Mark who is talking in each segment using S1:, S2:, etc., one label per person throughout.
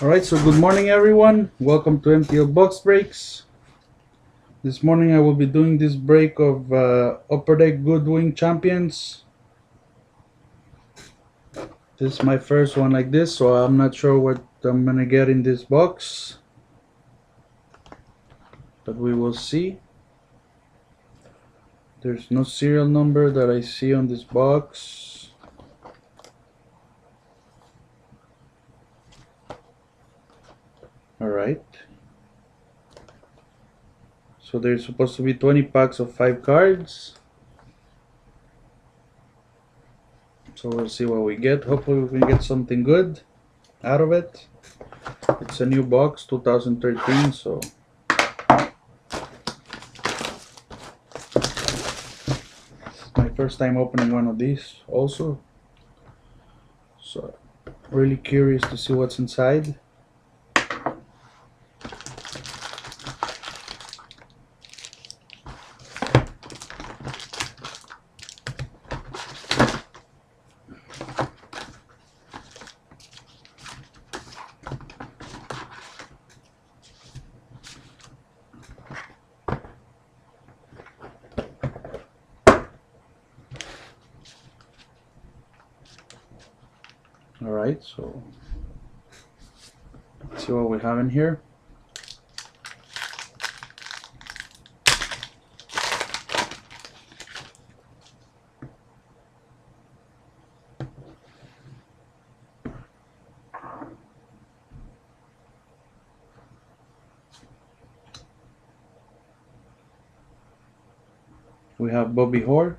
S1: Alright, so good morning everyone. Welcome to MTL Box Breaks. This morning I will be doing this break of Upper Deck Goodwin Champions. This is my first one like this, so I'm not sure what I'm gonna get in this box. But we will see. There's no serial number that I see on this box. Alright. So there's supposed to be 20 packs of 5 cards. So we'll see what we get. Hopefully we can get something good out of it. It's a new box, 2013, so my first time opening one of these also. So really curious to see what's inside. Alright, so let's see what we have in here. We have Bobby Orr,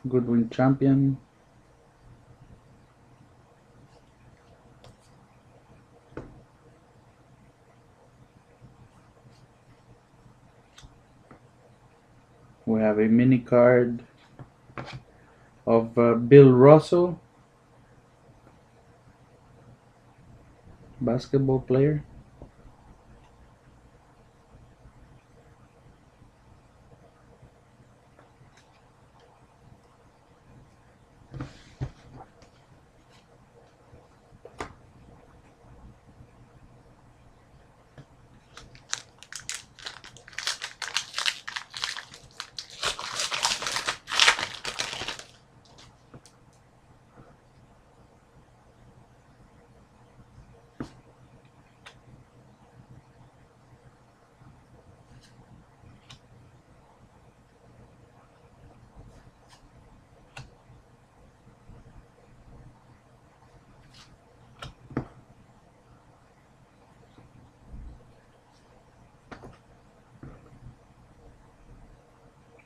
S1: Goodwin champion. We have a mini card of Bill Russell, basketball player.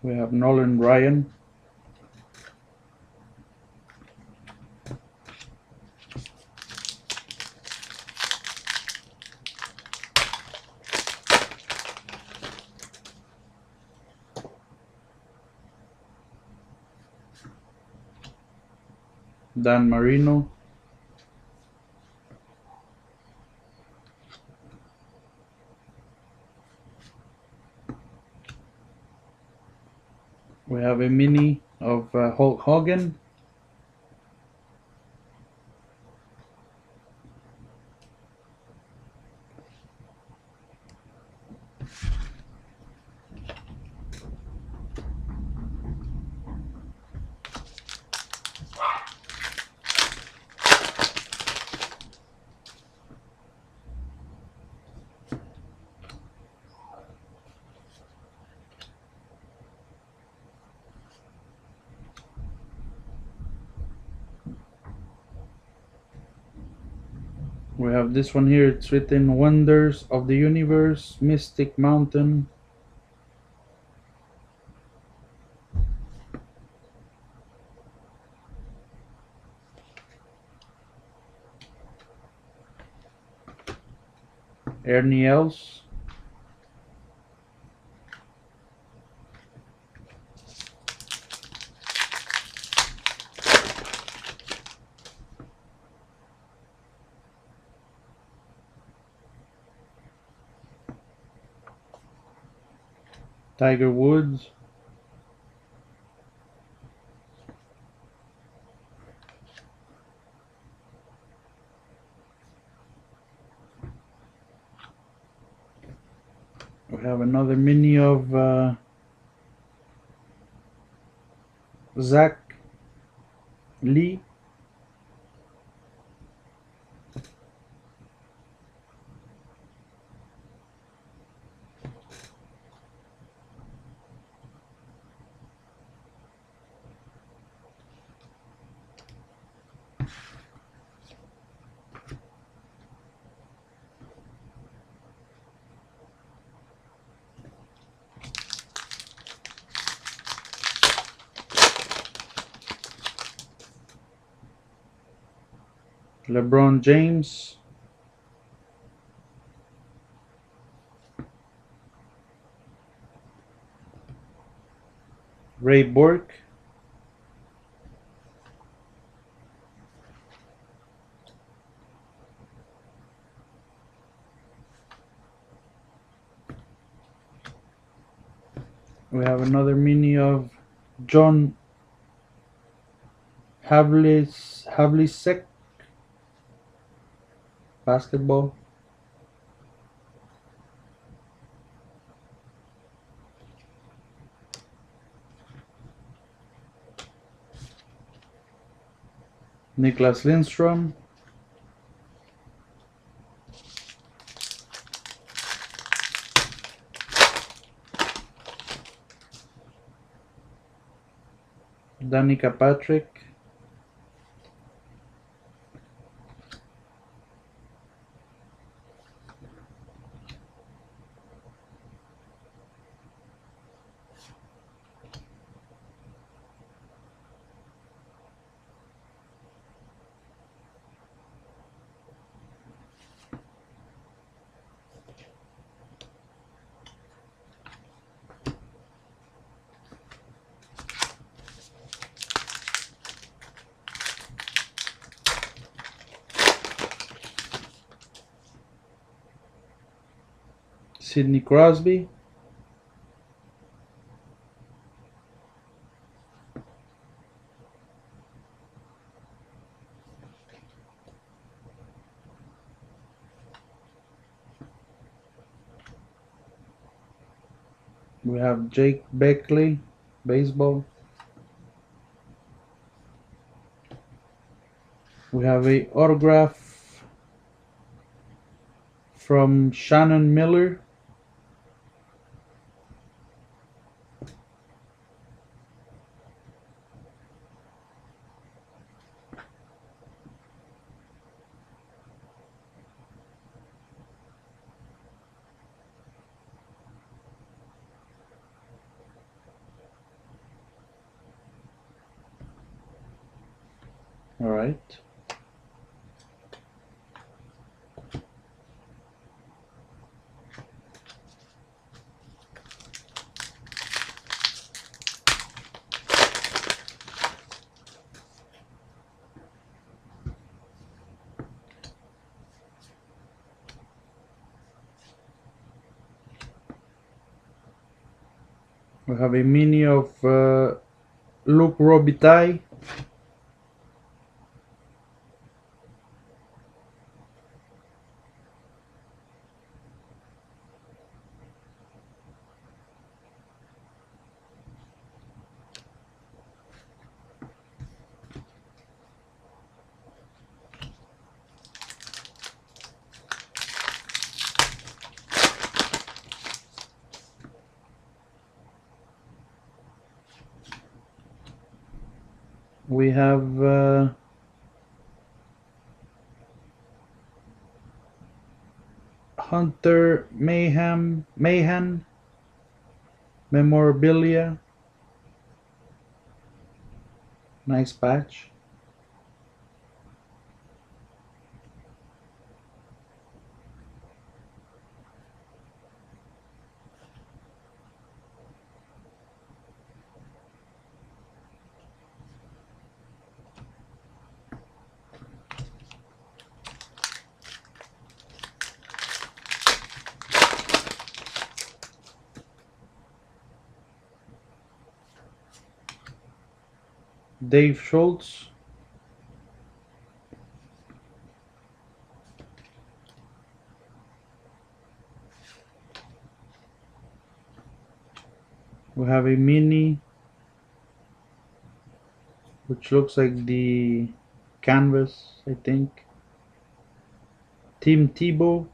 S1: We have Nolan Ryan. Dan Marino. We have a mini of Hulk Hogan. We have this one here, it's written Wonders of the Universe, Mystic Mountain. Ernie Els. Tiger Woods. We have another mini of Zach Lee. LeBron James. Ray Bork. We have another mini of John Havlicek. Basketball. Niklas Lindstrom. Danica Patrick. Sidney Crosby. We have Jake Beckley, baseball. We have a autograph from Shannon Miller. All right. We have a mini of Luke Robitaille. We have Hunter Mahan memorabilia. Nice patch. Dave Schultz. We have a mini, which looks like the canvas, I think. Team Tebow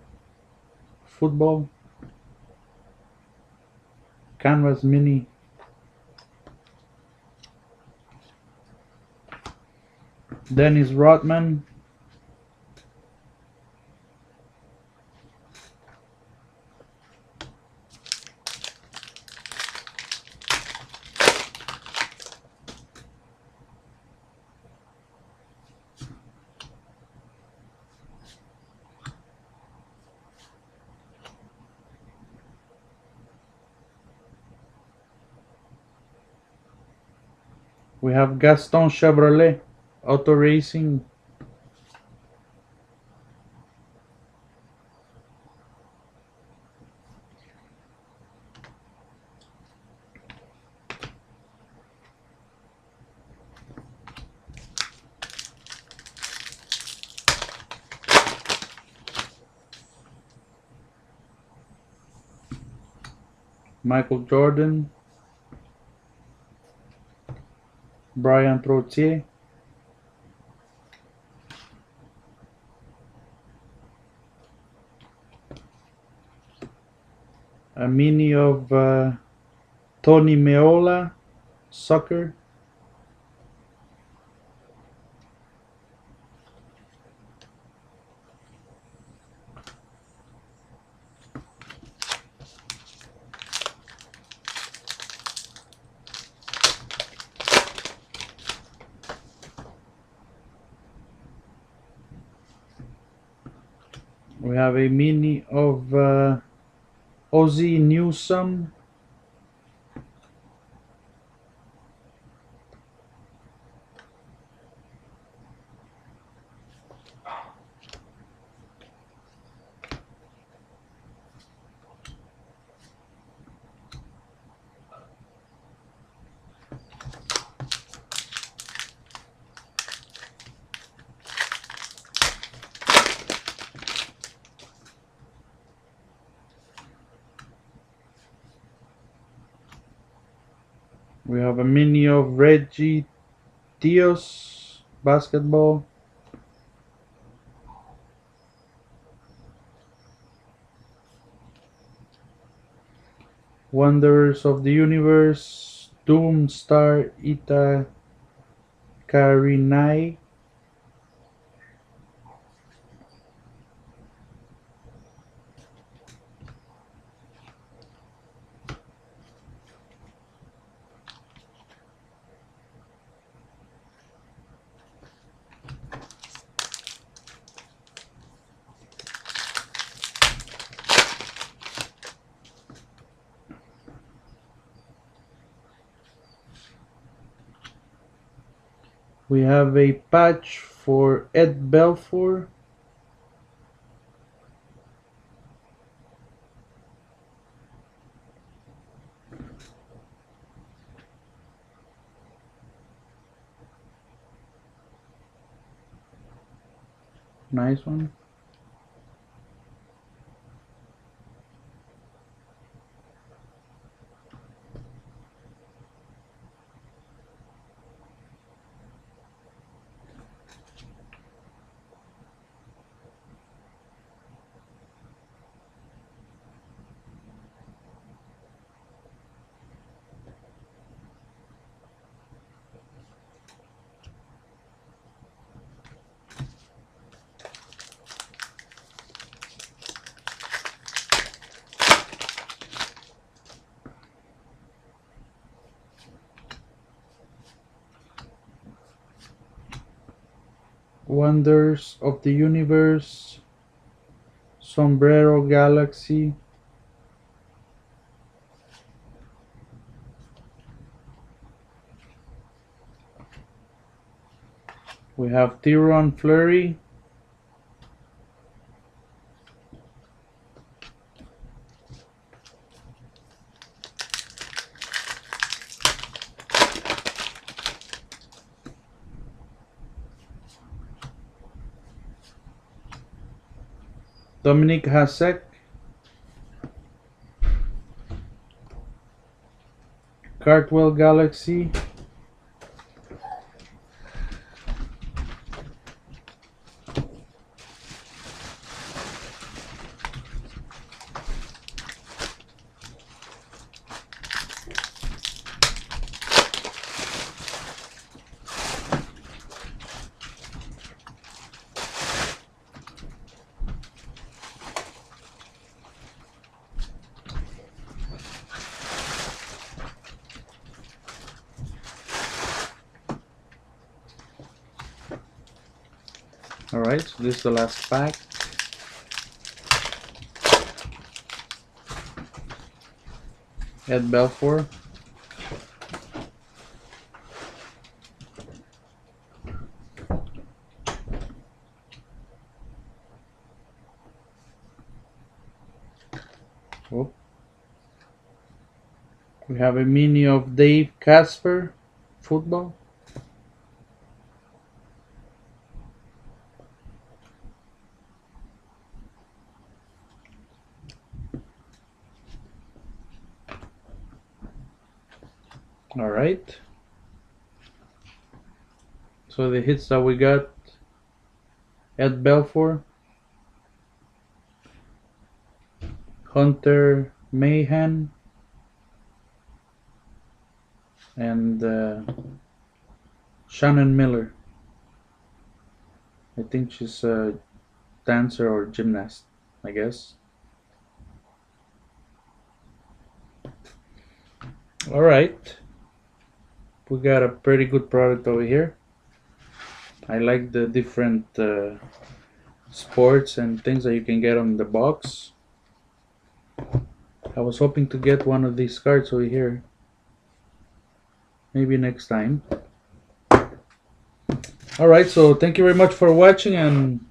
S1: football canvas mini. Dennis Rodman. We have Gaston Chevrolet Auto Racing. Michael Jordan. Brian Trottier. A mini of Tony Meola soccer. We have a mini of Ozzie Newsome. We have a mini of Reggie Dios basketball. Wonders of the Universe, Doom Star Ita Karinai. We have a patch for Ed Belfour. Nice one. Wonders of the Universe, Sombrero Galaxy. We have Tyron Fleury. Dominic Hasek. Cartwell Galaxy. Alright, so this is the last pack. Ed Belfour. Oh. We have a mini of Dave Casper, football. Alright. So the hits that we got: Ed Belfour, Hunter Mahan, and Shannon Miller. I think she's a dancer or gymnast, I guess. Alright. We got a pretty good product over here. I like the different sports and things that you can get on the box. I was hoping to get one of these cards over here. Maybe next time. Alright, so thank you very much for watching, and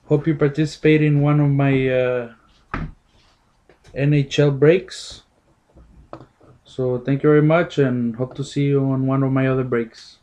S1: hope you participate in one of my NHL breaks. So thank you very much, and hope to see you on one of my other breaks.